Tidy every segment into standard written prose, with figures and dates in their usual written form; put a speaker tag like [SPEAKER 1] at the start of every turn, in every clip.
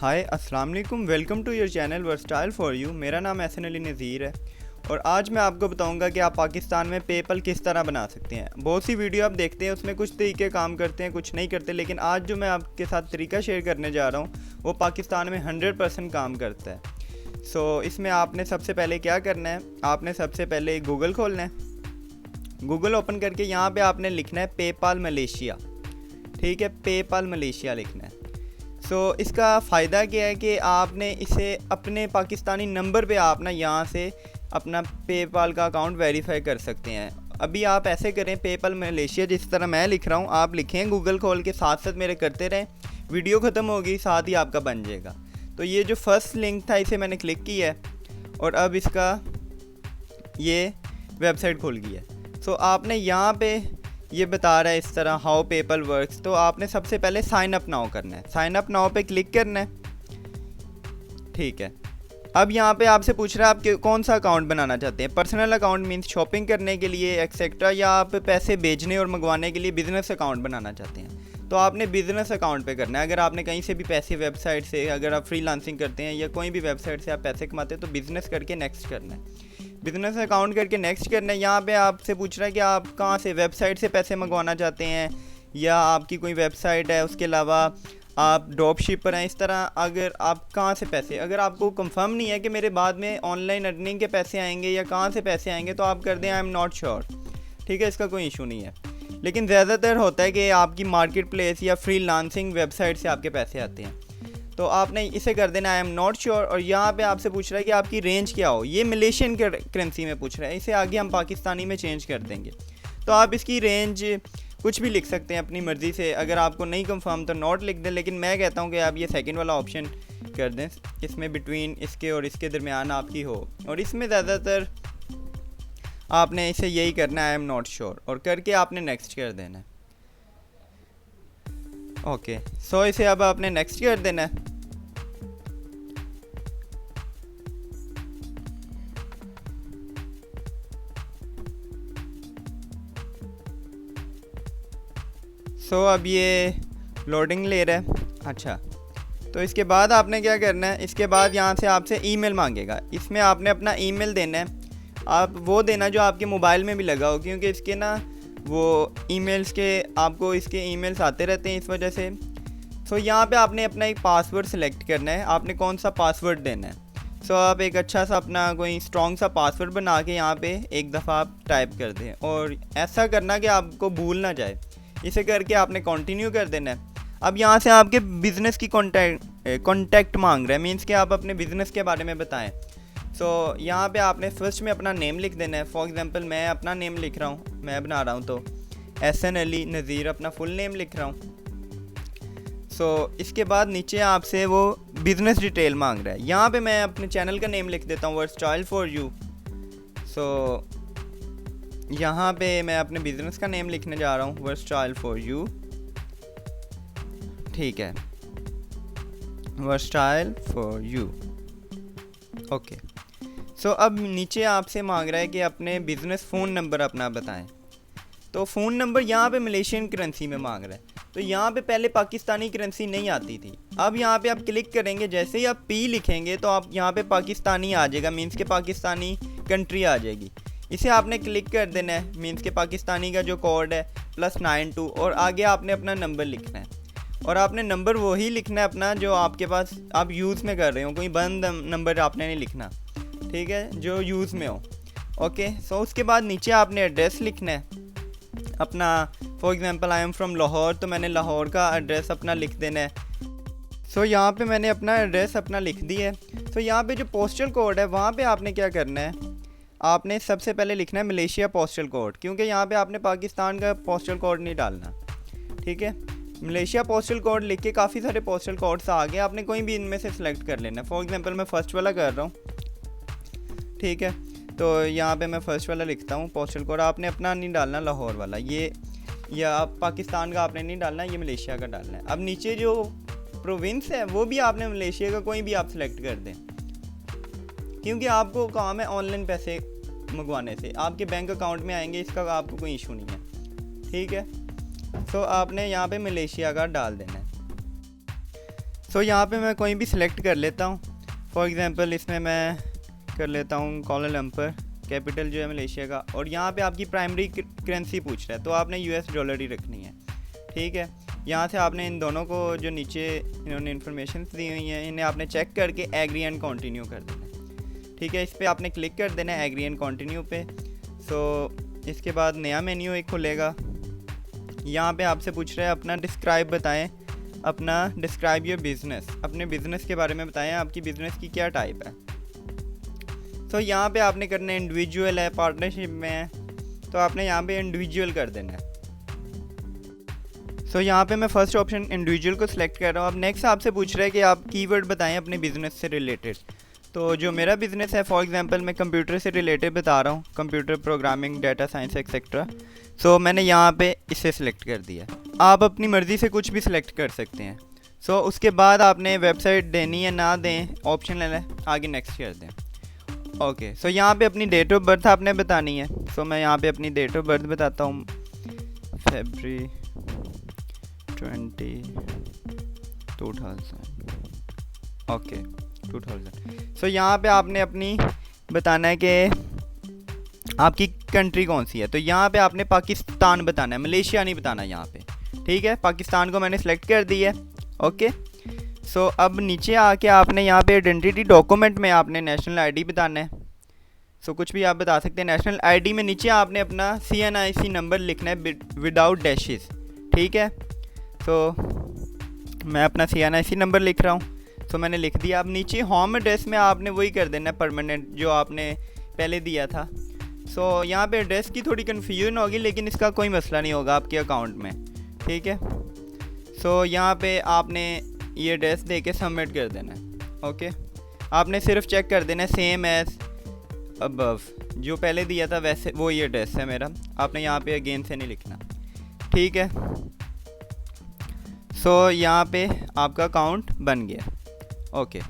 [SPEAKER 1] हाय अस्सलाम वालेकुम, welcome to your channel versatile for you. मेरा नाम एहसन अली नज़ीर है और आज मैं आपको बताऊंगा कि आप पाकिस्तान में पेपल किस तरह बना सकते हैं। बहुत सी वीडियो आप देखते हैं, उसमें कुछ तरीके काम करते हैं, कुछ नहीं करते, लेकिन आज जो मैं आपके साथ तरीका शेयर करने जा रहा हूँ वो पाकिस्तान में 100% काम करता है। इसमें आपने सबसे पहले क्या करना है, आपने सबसे पहले गूगल खोलना है। गूगल ओपन करके यहाँ पर आपने लिखना है पेपाल मलेशिया। ठीक है, पेपाल मलेशिया लिखना है। इसका फ़ायदा क्या है कि आपने इसे अपने पाकिस्तानी नंबर पे आप ना यहाँ से अपना पेपाल का अकाउंट वेरीफाई कर सकते हैं। अभी आप ऐसे करें, पेपाल मलेशिया जिस तरह मैं लिख रहा हूँ आप लिखें गूगल खोल के, साथ साथ मेरे करते रहें। वीडियो ख़त्म होगी साथ ही आपका बन जाएगा। तो ये जो फर्स्ट लिंक था इसे मैंने क्लिक किया है और अब इसका ये वेबसाइट खुल गई है। आपने यहाँ पे ये बता रहा है इस तरह हाउ पेपल वर्क्स। तो आपने सबसे पहले साइन अप नाउ करना है। साइन अप नाउ पे क्लिक करना है। ठीक है, अब यहाँ पे आपसे पूछ रहा है आप कौन सा अकाउंट बनाना चाहते हैं। पर्सनल अकाउंट मीन्स शॉपिंग करने के लिए एक्सेट्रा, या आप पैसे भेजने और मंगवाने के लिए बिज़नेस अकाउंट बनाना चाहते हैं। तो आपने बिज़नेस अकाउंट पे करना है। अगर आपने कहीं से भी पैसे वेबसाइट से, अगर आप फ्रीलांसिंग करते हैं या कोई भी वेबसाइट से आप पैसे कमाते हैं तो बिज़नेस करके नेक्स्ट करना है। बिज़नेस अकाउंट करके नेक्स्ट करना है। यहाँ पे आपसे पूछ रहा है कि आप कहाँ से, वेबसाइट से पैसे मंगवाना चाहते हैं या आपकी कोई वेबसाइट है, उसके अलावा आप ड्रॉप शिपर हैं, इस तरह अगर आप कहाँ से पैसे, अगर आपको कंफर्म नहीं है कि मेरे बाद में ऑनलाइन अर्निंग के पैसे आएंगे या कहाँ से पैसे आएंगे तो आप कर दें आई एम नॉट श्योर। ठीक है, इसका कोई इशू नहीं है, लेकिन ज़्यादातर होता है कि आपकी मार्केट प्लेस या फ्रीलांसिंग वेबसाइट से आपके पैसे आते हैं। तो आपने इसे कर देना आई एम नॉट श्योर। और यहाँ पे आपसे पूछ रहा है कि आपकी रेंज क्या हो। ये मलेशियन करेंसी में पूछ रहा है, इसे आगे हम पाकिस्तानी में चेंज कर देंगे। तो आप इसकी रेंज कुछ भी लिख सकते हैं अपनी मर्ज़ी से। अगर आपको नहीं कंफर्म तो नॉट लिख दें, लेकिन मैं कहता हूँ कि आप ये सेकंड वाला ऑप्शन कर दें, इसमें बिटवीन इसके और इसके दरमियान आपकी हो। और इसमें ज़्यादातर आपने इसे यही करना है आई एम नॉट श्योर, और करके आपने नेक्स्ट कर देना है। ओके, इसे अब आपने नेक्स्ट कर देना है। अब ये लोडिंग ले रहा है। अच्छा, तो इसके बाद आपने क्या करना है, इसके बाद यहाँ से आपसे ईमेल मांगेगा। इसमें आपने अपना ईमेल देना है। आप वो देना जो आपके मोबाइल में भी लगा हो, क्योंकि इसके ना वो ईमेल्स के आपको इसके ईमेल्स आते रहते हैं इस वजह से। यहाँ पे आपने अपना एक पासवर्ड सेलेक्ट करना है। आपने कौन सा पासवर्ड देना है। आप एक अच्छा सा अपना कोई स्ट्रॉन्ग सा पासवर्ड बना के यहाँ पे एक दफ़ा आप टाइप कर दें, और ऐसा करना कि आपको भूल ना जाए। इसे करके आपने कंटिन्यू कर देना है। अब यहाँ से आपके बिज़नेस की कॉन्टैक्ट मांग रहा है, मीन्स कि आप अपने बिज़नेस के बारे में बताएं। यहाँ पे आपने फर्स्ट में अपना नेम लिख देना है। फॉर एग्जांपल मैं अपना नेम लिख रहा हूँ, मैं बना रहा हूँ तो एहसन अली नज़ीर अपना फुल नेम लिख रहा हूँ। इसके बाद नीचे आपसे वो बिज़नेस डिटेल मांग रहा है। यहाँ पे मैं अपने चैनल का नेम लिख देता हूँ वर्सटाइल फॉर यू। यहाँ पे मैं अपने बिज़नेस का नेम लिखने जा रहा हूँ वर्सटाइल फॉर यू। ठीक है, वर्सटाइल फॉर यू। ओके, अब नीचे आपसे मांग रहा है कि अपने बिज़नेस फ़ोन नंबर अपना बताएं। तो फ़ोन नंबर यहाँ पे मलेशियन करेंसी में मांग रहा है। तो यहाँ पे पहले पाकिस्तानी करेंसी नहीं आती थी। अब यहाँ पे आप क्लिक करेंगे, जैसे ही आप पी लिखेंगे तो आप यहाँ पे पाकिस्तानी आ जाएगा, मीन्स के पाकिस्तानी कंट्री आ जाएगी। इसे आपने क्लिक कर देना है, मीन्स के पाकिस्तानी का जो कोड है +92, और आगे आपने अपना नंबर लिखना है। और आपने नंबर वही लिखना है अपना जो आपके पास आप यूज़ में कर रहे हो, कोई बंद नंबर आपने नहीं लिखना। ठीक है, जो यूज़ में हो। ओके, उसके बाद नीचे आपने एड्रेस लिखना है अपना। For example I am from Lahore, तो मैंने लाहौर का एड्रेस अपना लिख देना है। यहाँ पे मैंने अपना एड्रेस अपना लिख दिया है। यहाँ पे जो पोस्टल कोड है वहाँ पे आपने क्या करना है, आपने सबसे पहले लिखना है मलेशिया पोस्टल कोड, क्योंकि यहाँ पे आपने पाकिस्तान का पोस्टल कोड नहीं डालना। ठीक है, मलेशिया पोस्टल कोड लिख के काफ़ी सारे पोस्टल कोड्स आ गए, आपने कोई भी इनमें से सिलेक्ट कर लेना है। फॉर एग्जांपल मैं फ़र्स्ट वाला कर रहा हूँ। ठीक है, तो यहाँ पे मैं फ़र्स्ट वाला लिखता हूँ पोस्टल कोड। आपने अपना नहीं डालना लाहौर वाला, ये या आप पाकिस्तान का आपने नहीं डालना, ये मलेशिया का डालना है। अब नीचे जो प्रोविंस है वो भी आपने मलेशिया का कोई भी आप सिलेक्ट कर दें, क्योंकि आपको काम है ऑनलाइन पैसे मंगवाने से, आपके बैंक अकाउंट में आएंगे, इसका आपको कोई इशू नहीं है। ठीक है, आपने यहाँ पे मलेशिया का डाल देना है। सो यहाँ पे मैं कोई भी सिलेक्ट कर लेता हूँ। फॉर एग्ज़ाम्पल इसमें मैं कर लेता हूँ कोलालंपुर, कैपिटल जो है मलेशिया का, और यहाँ पे आपकी प्राइमरी करेंसी पूछ रहा है तो आपने यूएस डॉलर ही रखनी है। ठीक है, यहाँ से आपने इन दोनों को जो नीचे इन्होंने इन्फॉर्मेशन दी हुई हैं इन्हें आपने चेक करके एग्री एंड कंटिन्यू कर देना है। ठीक है, इस पर आपने क्लिक कर देना है एग्री एंड कंटिन्यू पे। सो इसके बाद नया मेन्यू एक खुलेगा। यहाँ पे आपसे पूछ रहा है अपना डिस्क्राइब बताएं, अपना डिस्क्राइब योर बिज़नेस, अपने बिज़नेस के बारे में बताएं, आपकी बिज़नेस की क्या टाइप है। तो यहाँ पे आपने करना है इंडिविजुअल है, पार्टनरशिप में है, तो आपने यहाँ पे इंडिविजुअल कर देना है। सो यहाँ पे मैं फर्स्ट ऑप्शन इंडिविजुअल को सिलेक्ट कर रहा हूँ। अब नेक्स्ट आपसे पूछ रहा है कि आप कीवर्ड बताएं अपने बिज़नेस से रिलेटेड। तो जो मेरा बिज़नेस है, फॉर एग्जांपल मैं कंप्यूटर से रिलेटेड बता रहा हूँ, computer programming, data science etcetera. So मैंने यहाँ पे इसे सिलेक्ट कर दिया। आप अपनी मर्ज़ी से कुछ भी सिलेक्ट कर सकते हैं। सो उसके बाद आपने वेबसाइट देनी है ना दें ऑप्शनल है, आगे नेक्स्ट कर दें। ओके, सो यहाँ पे अपनी डेट ऑफ बर्थ आपने बतानी है। सो मैं यहाँ पे अपनी डेट ऑफ बर्थ बताता हूँ, February 2000। ओके 2000। सो यहाँ पे आपने अपनी बताना है कि आपकी कंट्री कौन सी है। तो यहाँ पे आपने पाकिस्तान बताना है, मलेशिया नहीं बताना यहाँ पे। ठीक है, पाकिस्तान को मैंने सेलेक्ट कर दिया है। ओके, सो अब नीचे आके आपने यहाँ पे आइडेंटिटी डॉक्यूमेंट में आपने नेशनल आईडी बताना है। सो कुछ भी आप बता सकते हैं। नेशनल आईडी में नीचे आपने अपना CNIC नंबर लिखना है विदाउट डैशेस। ठीक है, तो मैं अपना CNIC नंबर लिख रहा हूँ। सो मैंने लिख दिया। अब नीचे होम एड्रेस में आपने वही कर देना है परमानेंट जो आपने पहले दिया था। सो यहाँ पे एड्रेस की थोड़ी कन्फ्यूजन होगी, लेकिन इसका कोई मसला नहीं होगा आपके अकाउंट में। ठीक है, सो यहाँ पे आपने ये एड्रेस दे के सबमिट कर देना है। ओके, आपने सिर्फ चेक कर देना है सेम एज अबव, जो पहले दिया था वैसे वो ये एड्रेस है मेरा। आपने यहाँ पे अगेन से नहीं लिखना। ठीक है, सो यहाँ पे आपका अकाउंट बन गया। ओके,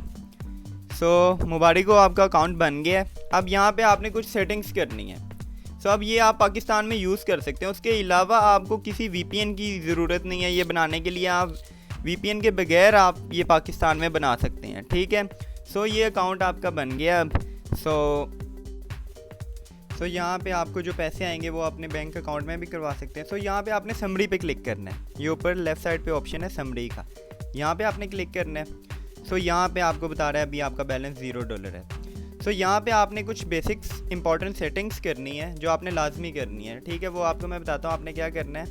[SPEAKER 1] सो मुबारक हो, आपका अकाउंट बन गया है। अब यहाँ पे आपने कुछ सेटिंग्स करनी है। सो अब ये आप पाकिस्तान में यूज़ कर सकते हैं। उसके अलावा आपको किसी VPN की ज़रूरत नहीं है ये बनाने के लिए। आप VPN के बगैर आप ये पाकिस्तान में बना सकते हैं। ठीक है, सो ये अकाउंट आपका बन गया अब। सो यहाँ पे आपको जो पैसे आएंगे वो अपने बैंक अकाउंट में भी करवा सकते हैं। सो यहाँ पे आपने समरी पे क्लिक करना है। ये ऊपर लेफ़्ट साइड पे ऑप्शन है समरी का, यहाँ पे आपने क्लिक करना है। सो यहाँ पे आपको बता रहा है अभी आपका बैलेंस $0 है। सो यहाँ पे आपने कुछ बेसिक्स इंपॉर्टेंट सेटिंग्स करनी है जो आपने लाजमी करनी है। ठीक है, वो आपको मैं बताता हूँ आपने क्या करना है।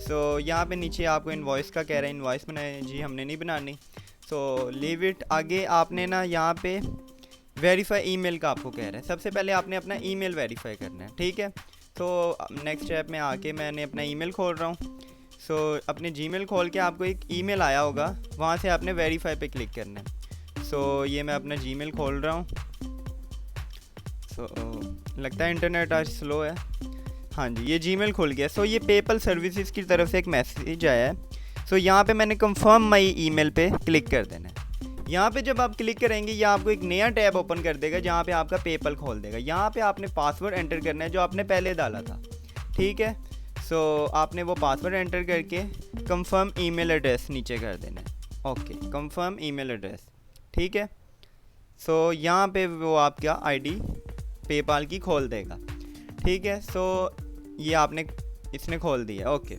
[SPEAKER 1] सो यहाँ पे नीचे आपको इनवॉइस का कह रहा है, इनवॉइस बनाए जी, हमने नहीं बनानी। So leave it. आगे आपने ना यहाँ पे वेरीफाई ईमेल का आपको कह रहा है। सबसे पहले आपने अपना ईमेल वेरीफाई करना है। ठीक है, तो नेक्स्ट स्टेप में आके मैंने अपना ईमेल खोल रहा हूँ। सो अपने जीमेल खोल के आपको एक ईमेल आया होगा, वहाँ से आपने वेरीफाई पे क्लिक करना है। सो ये मैं अपना जीमेल खोल रहा हूँ। सो लगता है इंटरनेट आज स्लो है। हाँ जी, ये जीमेल खुल गया। सो ये पेपल सर्विसेज की तरफ से एक मैसेज आया है। सो यहाँ पे मैंने कंफर्म माई ईमेल पे क्लिक कर देना है। यहाँ पे जब आप क्लिक करेंगे ये आपको एक नया टैब ओपन कर देगा जहाँ पे आपका पेपल खोल देगा। यहाँ पे आपने पासवर्ड एंटर करना है जो आपने पहले डाला था। ठीक है, सो आपने वो पासवर्ड एंटर करके कंफर्म ईमेल एड्रेस नीचे कर देना है। Okay, confirm email address. ठीक है, सो यहाँ पे वो आपका आईडी पेपाल की खोल देगा। ठीक है, सो ये आपने इसने खोल दिया। ओके,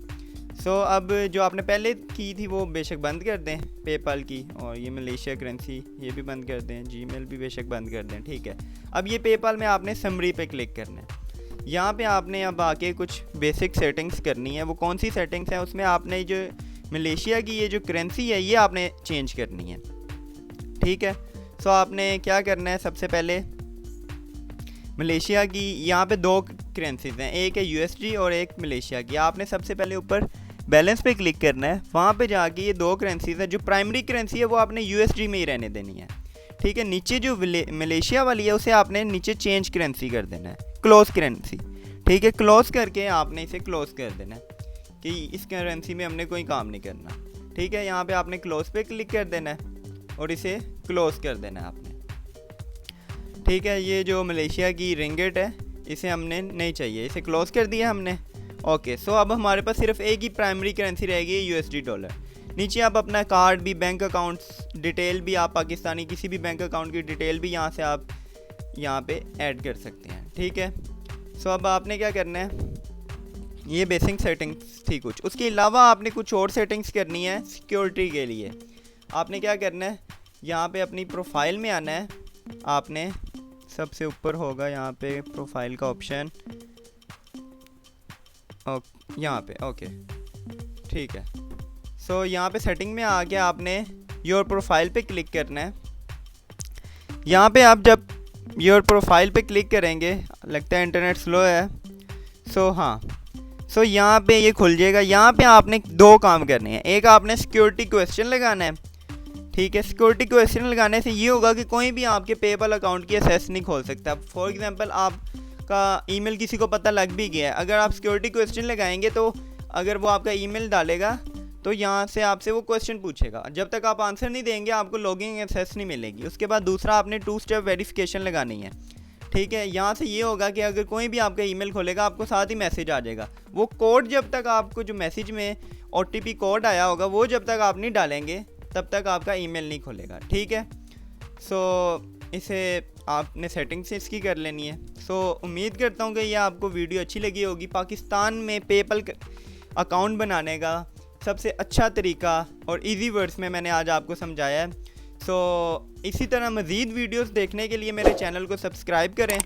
[SPEAKER 1] सो अब जो आपने पहले की थी वो बेशक बंद कर दें पेपाल की, और ये मलेशिया करेंसी ये भी बंद कर दें, जीमेल भी बेशक बंद कर दें। ठीक है, अब ये पेपाल में आपने समरी पे क्लिक करना है। यहाँ पे आपने अब आके कुछ बेसिक सेटिंग्स करनी है। वो कौन सी सेटिंग्स हैं, उसमें आपने जो मलेशिया की ये जो करेंसी है ये आपने चेंज करनी है। ठीक है, सो आपने क्या करना है, सबसे पहले मलेशिया की यहाँ पे 2 करेंसीज हैं, एक है USD और एक मलेशिया की। आपने सबसे पहले ऊपर बैलेंस पे क्लिक करना है। वहाँ पे जाके ये 2 करेंसीज है, जो प्राइमरी करेंसी है वो आपने USD में ही रहने देनी है। ठीक है, नीचे जो मलेशिया वाली है उसे आपने नीचे चेंज करेंसी कर देना है, क्लोज करेंसी। ठीक है, क्लोज करके आपने इसे क्लोज कर देना है कि इस करेंसी में हमने कोई काम नहीं करना। ठीक है, यहाँ पे आपने क्लोज पे क्लिक कर देना है और इसे क्लोज कर देना है आपने। ठीक है, ये जो मलेशिया की रिंगिट है इसे हमने नहीं चाहिए, इसे क्लोज कर दिया हमने। ओके, सो अब हमारे पास सिर्फ एक ही प्राइमरी करेंसी रहेगी USD डॉलर। नीचे आप अपना कार्ड भी, बैंक अकाउंट्स डिटेल भी, आप पाकिस्तानी किसी भी बैंक अकाउंट की डिटेल भी यहाँ से आप यहाँ पे ऐड कर सकते हैं। ठीक है, सो अब आपने क्या करना है, ये बेसिक सेटिंग्स थी कुछ, उसके अलावा आपने कुछ और सेटिंग्स करनी है सिक्योरिटी के लिए। आपने क्या करना है, यहाँ पे अपनी प्रोफाइल में आना है, आपने सबसे ऊपर होगा यहाँ पे प्रोफाइल का ऑप्शन, यहाँ पे ओके ठीक है। सो यहाँ पे सेटिंग में आके आपने योर प्रोफाइल पे क्लिक करना है। यहाँ पे आप जब योर प्रोफाइल पे क्लिक करेंगे, लगता है इंटरनेट स्लो है, सो यहाँ पे ये खुल जाएगा। यहाँ पे आपने दो काम करने हैं, एक आपने सिक्योरिटी क्वेश्चन लगाना है। ठीक है, सिक्योरिटी क्वेश्चन लगाने से ये होगा कि कोई भी आपके पेपल अकाउंट की एक्सेस नहीं खोल सकता। फॉर एग्जांपल आपका ईमेल किसी को पता लग भी गया है, अगर आप सिक्योरिटी क्वेश्चन लगाएंगे तो अगर वो आपका ईमेल डालेगा तो यहाँ से आपसे वो क्वेश्चन पूछेगा, जब तक आप आंसर नहीं देंगे आपको लॉगिंग एक्सेस नहीं मिलेगी। उसके बाद दूसरा आपने 2 स्टेप वेरिफिकेशन लगानी है। ठीक है, यहाँ से ये होगा कि अगर कोई भी आपका ईमेल खोलेगा आपको साथ ही मैसेज आ जाएगा। वो कोड जब तक आपको जो मैसेज में OTP कोड आया होगा वो जब तक आप नहीं डालेंगे तब तक आपका ईमेल नहीं खुलेगा। ठीक है, सो इसे आपने सेटिंग्स इसकी कर लेनी है। सो उम्मीद करता हूँ कि ये आपको वीडियो अच्छी लगी होगी। पाकिस्तान में पेपल अकाउंट बनाने का सबसे अच्छा तरीका और इजी वर्ड्स में मैंने आज आपको समझाया है। सो इसी तरह मज़ीद वीडियोस देखने के लिए मेरे चैनल को सब्सक्राइब करें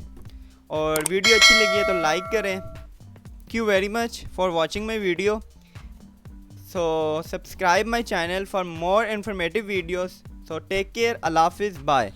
[SPEAKER 1] और वीडियो अच्छी लगी है तो लाइक करें। Thank you very much for watching my video. So subscribe my channel for more informative videos. So take care, अल्लाह हाफिज़, बाय।